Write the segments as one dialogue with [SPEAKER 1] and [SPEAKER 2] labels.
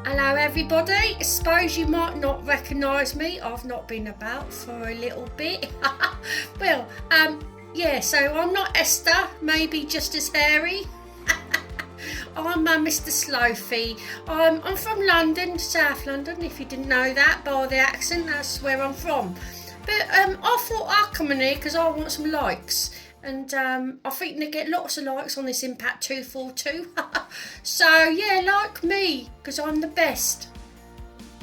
[SPEAKER 1] Hello everybody, suppose you might not recognise me, I've not been about for a little bit. Well, yeah, so I'm not Esther, maybe just as hairy. I'm Mr. Slowfee. I'm from London, South London, if you didn't know that by the accent, that's where I'm from. But I thought I'd come in here because I want some likes. And I think they get lots of likes on this Impact 242. So yeah, like me, because I'm the best.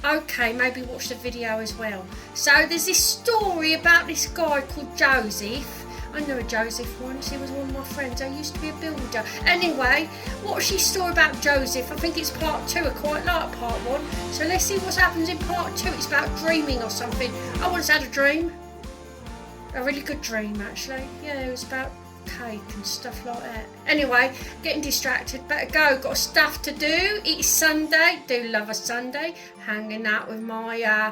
[SPEAKER 1] Okay, maybe watch the video as well. So there's this story about this guy called Joseph. I know Joseph once, he was one of my friends. I used to be a builder. Anyway, what's this story about Joseph? I think it's part 2, I quite like part 1. So let's see what happens in part 2. It's about dreaming or something. I once had a dream. A really good dream actually. Yeah, it was about cake and stuff like that. Anyway, getting distracted, better go, got stuff to do. It's Sunday, do love a Sunday, hanging out with my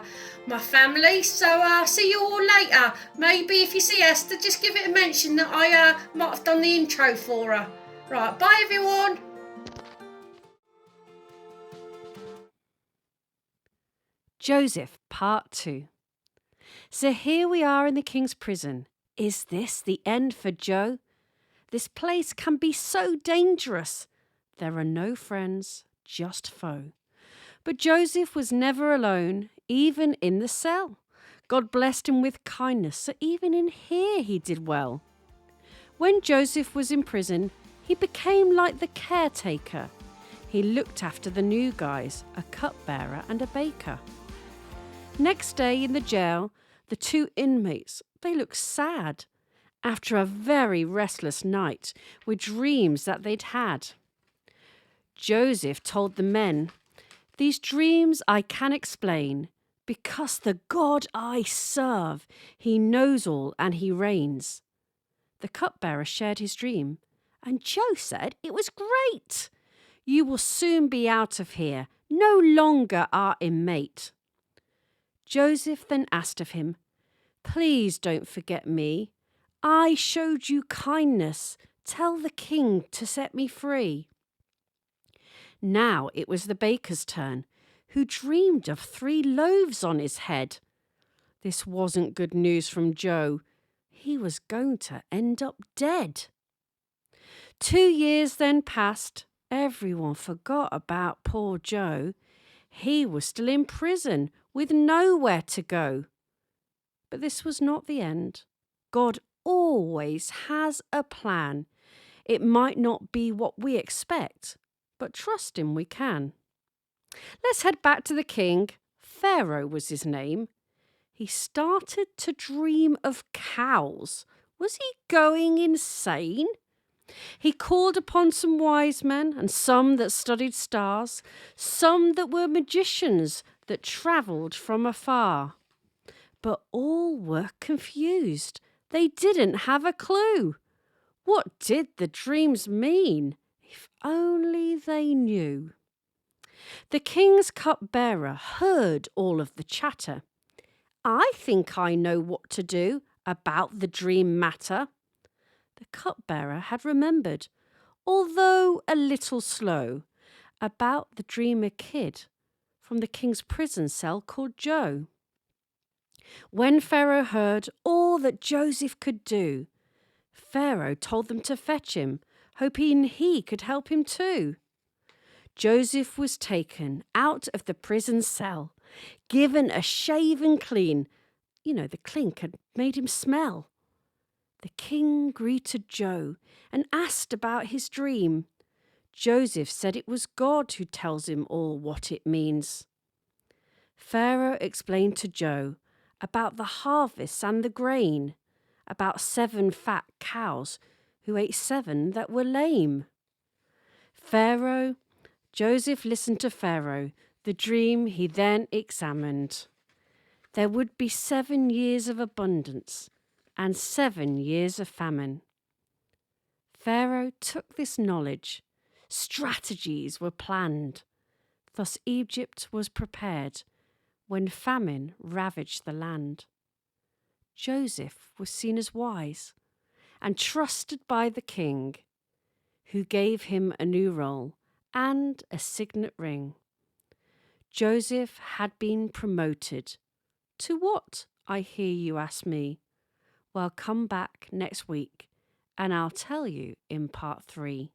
[SPEAKER 1] family. So see you all later. Maybe if you see Esther, just give it a mention that I might have done the intro for her. Right, bye everyone.
[SPEAKER 2] Joseph, Part 2. So here we are in the king's prison. Is this the end for Joe? This place can be so dangerous. There are no friends, just foe. But Joseph was never alone, even in the cell. God blessed him with kindness, so even in here he did well. When Joseph was in prison, he became like the caretaker. He looked after the new guys, a cupbearer and a baker. Next day in the jail, the 2 inmates, they looked sad after a very restless night with dreams that they'd had. Joseph told the men, "These dreams I can explain, because the God I serve, he knows all and he reigns." The cupbearer shared his dream, and Joe said it was great. "You will soon be out of here, no longer our inmate." Joseph then asked of him, "Please don't forget me. I showed you kindness. Tell the king to set me free." Now it was the baker's turn, who dreamed of 3 loaves on his head. This wasn't good news from Joe. He was going to end up dead. 2 years then passed. Everyone forgot about poor Joe. He was still in prison with nowhere to go. But this was not the end. God always has a plan. It might not be what we expect, but trust him we can. Let's head back to the king. Pharaoh was his name. He started to dream of cows. Was he going insane? He called upon some wise men and some that studied stars, some that were magicians that travelled from afar. But all were confused. They didn't have a clue. What did the dreams mean? If only they knew. The king's cupbearer heard all of the chatter. "I think I know what to do about the dream matter." The cupbearer had remembered, although a little slow, about the dreamer kid from the king's prison cell called Joe. When Pharaoh heard all that Joseph could do, Pharaoh told them to fetch him, hoping he could help him too. Joseph was taken out of the prison cell, given a shave and clean. The clink had made him smell. The king greeted Joe and asked about his dream. Joseph said it was God who tells him all what it means. Pharaoh explained to Joe about the harvests and the grain, about 7 fat cows who ate 7 that were lame. Joseph listened to Pharaoh. The dream he then examined. There would be 7 years of abundance and 7 years of famine. Pharaoh took this knowledge. Strategies were planned. Thus Egypt was prepared when famine ravaged the land. Joseph was seen as wise and trusted by the king, who gave him a new role and a signet ring. Joseph had been promoted. To what, I hear you ask me? Well, come back next week and I'll tell you in part 3.